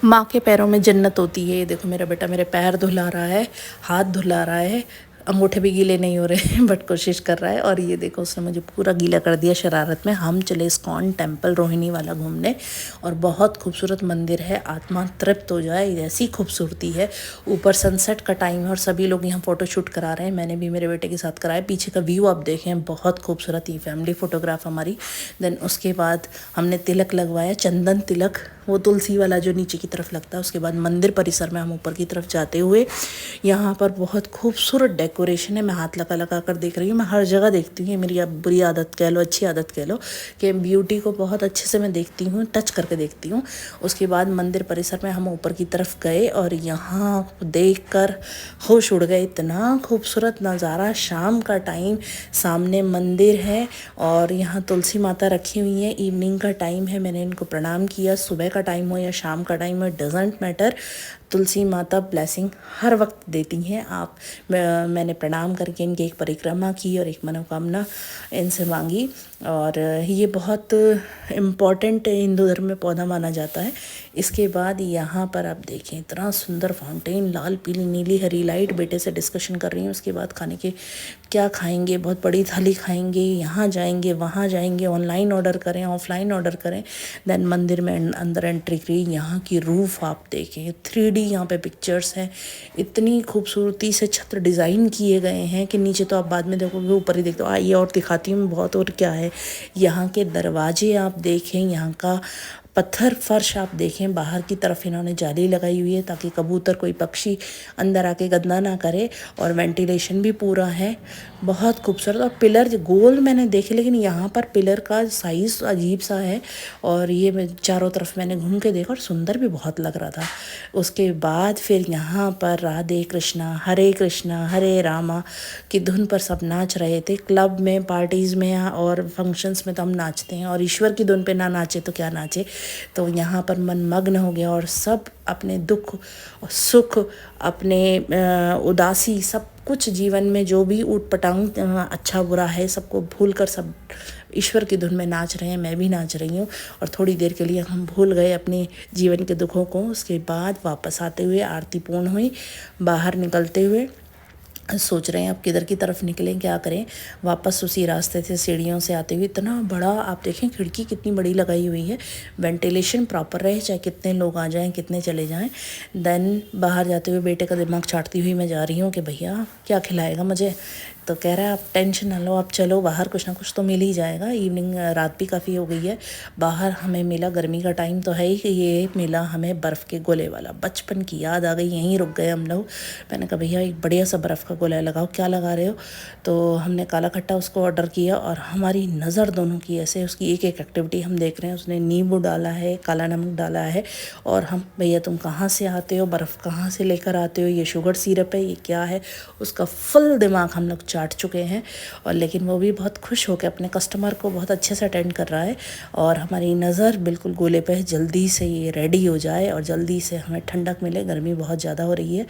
माँ के पैरों में जन्नत होती है। ये देखो मेरा बेटा मेरे पैर धुला रहा है, हाथ धुला रहा है, अंगूठे भी गीले नहीं हो रहे हैं बट कोशिश कर रहा है। और ये देखो उसने मुझे पूरा गीला कर दिया शरारत में। हम चले इस्कॉन टेम्पल रोहिणी वाला घूमने, और बहुत खूबसूरत मंदिर है, आत्मा तृप्त हो जाए ऐसी खूबसूरती है। ऊपर सनसेट का टाइम है और सभी लोग यहाँ फ़ोटो शूट करा रहे हैं। मैंने भी मेरे बेटे के साथ कराया। पीछे का व्यू आप देखें, बहुत खूबसूरत, ये फैमिली फ़ोटोग्राफ हमारी। देन उसके बाद हमने तिलक लगवाया, चंदन तिलक, वो तुलसी वाला जो नीचे की तरफ लगता है। उसके बाद मंदिर परिसर में हम ऊपर की तरफ जाते हुए, यहाँ पर बहुत खूबसूरत डेकोरेशन है। मैं हाथ लगा लगा कर देख रही हूँ। मैं हर जगह देखती हूँ, ये मेरी अब बुरी आदत कह लो, अच्छी आदत कह लो, कि ब्यूटी को बहुत अच्छे से मैं देखती हूँ, टच करके देखती हूँ। उसके बाद मंदिर परिसर में हम ऊपर की तरफ गए और यहाँ देख कर होश उड़ गए। इतना खूबसूरत नज़ारा, शाम का टाइम, सामने मंदिर है और यहाँ तुलसी माता रखी हुई है। इवनिंग का टाइम है, मैंने इनको प्रणाम किया। सुबह का टाइम हो या शाम का टाइम हो, डजेंट मैटर, तुलसी माता ब्लेसिंग हर वक्त देती हैं। मैंने प्रणाम करके इनकी एक परिक्रमा की और एक मनोकामना इनसे मांगी। और ये बहुत इम्पॉर्टेंट हिंदू धर्म में पौधा माना जाता है। इसके बाद यहाँ पर आप देखें, इतना सुंदर फाउंटेन, लाल पीली नीली हरी लाइट। बेटे से डिस्कशन कर रही हूँ उसके बाद खाने के क्या खाएंगे, बहुत बड़ी थाली खाएंगे, यहाँ जाएंगे वहाँ जाएंगे, ऑनलाइन ऑर्डर करें ऑफलाइन ऑर्डर करें। देन मंदिर में अंदर एंट्री करी। यहाँ की रूफ़ आप देखें, 3D यहाँ पे पिक्चर्स हैं। इतनी खूबसूरती से छत्र डिज़ाइन किए गए हैं कि नीचे तो आप बाद में देखोगे, ऊपर ही देखते हो। आइए और दिखाती हूँ बहुत, और क्या है। यहाँ के दरवाजे आप देखें, यहाँ का पत्थर फर्श आप देखें। बाहर की तरफ इन्होंने जाली लगाई हुई है ताकि कबूतर, कोई पक्षी अंदर आके गंदा ना करे, और वेंटिलेशन भी पूरा है। बहुत खूबसूरत। और पिलर गोल मैंने देखे, लेकिन यहाँ पर पिलर का साइज़ अजीब सा है। और ये चारों तरफ मैंने घूम के देखा और सुंदर भी बहुत लग रहा था। उसके बाद फिर यहाँ पर राधे कृष्णा हरे रामा की धुन पर सब नाच रहे थे। क्लब में, पार्टीज़ में और फंक्शंस में तो हम नाचते हैं, और ईश्वर की धुन पे ना नाचे तो क्या नाचे। तो यहाँ पर मन मग्न हो गया और सब अपने दुख और सुख, अपने उदासी, सब कुछ जीवन में जो भी ऊट पटांग अच्छा बुरा है, सबको भूल कर सब ईश्वर की धुन में नाच रहे हैं। मैं भी नाच रही हूँ। और थोड़ी देर के लिए हम भूल गए अपने जीवन के दुखों को। उसके बाद वापस आते हुए आरती पूर्ण हुई। बाहर निकलते हुए सोच रहे हैं अब किधर की तरफ निकलें, क्या करें। वापस उसी रास्ते से सीढ़ियों से आते हुए, इतना बड़ा आप देखें, खिड़की कितनी बड़ी लगाई हुई है। वेंटिलेशन प्रॉपर रहे, चाहे कितने लोग आ जाएं, कितने चले जाएं। देन बाहर जाते हुए बेटे का दिमाग चाटती हुई मैं जा रही हूँ कि भैया क्या खिलाएगा मुझे। तो कह रहा है आप टेंशन ना लो, आप चलो, बाहर कुछ ना कुछ तो मिल ही जाएगा। इवनिंग, रात भी काफ़ी हो गई है। बाहर हमें मिला, गर्मी का टाइम तो है ही, कि ये मिला हमें बर्फ़ के गोले वाला। बचपन की याद आ गई, यहीं रुक गए हम लोग। मैंने कहा भैया एक बढ़िया सा बर्फ़ का गोला लगाओ। क्या लगा रहे हो? तो हमने काला खट्टा उसको ऑर्डर किया, और हमारी नज़र दोनों की ऐसे, उसकी एक एक एक्टिविटी हम देख रहे हैं। उसने नींबू डाला है, काला नमक डाला है, और हम, भैया तुम कहाँ से आते हो, बर्फ़ कहाँ से लेकर आते हो, ये शुगर सिरप है, ये क्या है। उसका फुल दिमाग हम लोग चाट चुके हैं। और लेकिन वो भी बहुत खुश होकर अपने कस्टमर को बहुत अच्छे से अटेंड कर रहा है। और हमारी नज़र बिल्कुल गोले पे है, जल्दी से ये रेडी हो जाए और जल्दी से हमें ठंडक मिले, गर्मी बहुत ज़्यादा हो रही है।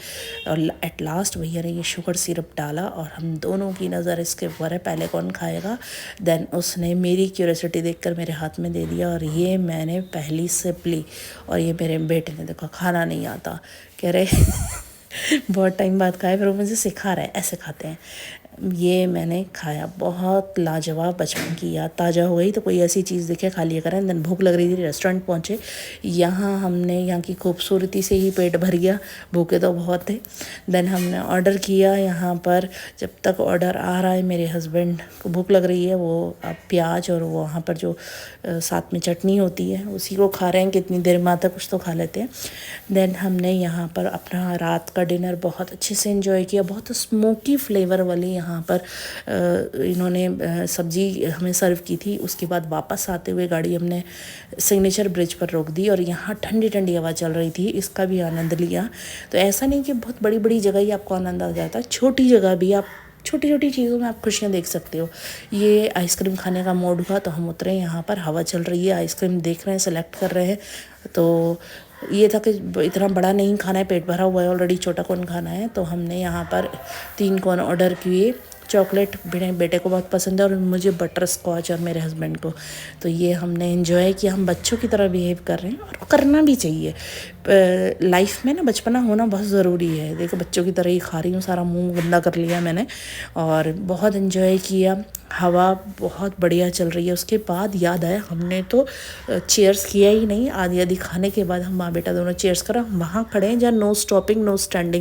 और एट लास्ट भैया ने ये शुगर सिरप डाला और हम दोनों की नज़र इसके ऊपर है, पहले कौन खाएगा। देन उसने मेरी क्यूरियोसिटी देखकर मेरे हाथ में दे दिया, और ये मैंने पहली सिप ली। और ये मेरे बेटे ने देखा, खाना नहीं आता, कह रहे बहुत टाइम बाद खाए, फिर वो मुझे सिखा रहा है ऐसे खाते हैं। ये मैंने खाया, बहुत लाजवाब, बचपन की याद ताज़ा हो गई। तो कोई ऐसी चीज़ दिखे खा लिया करें। देन भूख लग रही थी, रेस्टोरेंट पहुँचे। यहाँ हमने यहाँ की खूबसूरती से ही पेट भर गया, भूखे तो बहुत थे। देन हमने ऑर्डर किया। यहाँ पर जब तक ऑर्डर आ रहा है, मेरे हस्बैंड को भूख लग रही है, वो अब प्याज और वो वहाँ पर जो साथ में चटनी होती है उसी को खा रहे हैं। कितनी देर में आता, कुछ तो खा लेते हैं। देन हमने यहाँ पर अपना रात का डिनर बहुत अच्छे से एंजॉय किया। बहुत स्मोकी फ्लेवर वाली यहाँ पर इन्होंने सब्जी हमें सर्व की थी। उसके बाद वापस आते हुए गाड़ी हमने सिग्नेचर ब्रिज पर रोक दी, और यहाँ ठंडी ठंडी हवा चल रही थी, इसका भी आनंद लिया। तो ऐसा नहीं कि बहुत बड़ी बड़ी जगह ही आपको आनंद आ जाता, छोटी जगह भी आप छोटी छोटी चीज़ों में आप खुशियाँ देख सकते हो। ये आइसक्रीम खाने का मूड हुआ तो हम उतरे यहाँ पर, हवा चल रही है, आइसक्रीम देख रहे हैं, सेलेक्ट कर रहे हैं। तो ये था कि इतना बड़ा नहीं खाना है, पेट भरा हुआ है ऑलरेडी, छोटा कौन खाना है। तो हमने यहाँ पर 3 कोन ऑर्डर किए, चॉकलेट मेरे बेटे को बहुत पसंद है और मुझे बटर स्कॉच और मेरे हस्बैंड को। तो ये हमने एंजॉय किया, हम बच्चों की तरह बिहेव कर रहे हैं और करना भी चाहिए। लाइफ में ना बचपना होना बहुत ज़रूरी है। देखो बच्चों की तरह ही खा रही हूँ, सारा मुंह गंदा कर लिया मैंने और बहुत एंजॉय किया। हवा बहुत बढ़िया चल रही है। उसके बाद याद आया हमने तो चेयर्स किया ही नहीं। आधी आधी खाने के बाद हम माँ बेटा दोनों चेयर्स करा, वहाँ खड़े हैं जहाँ नो स्टॉपिंग नो स्टैंडिंग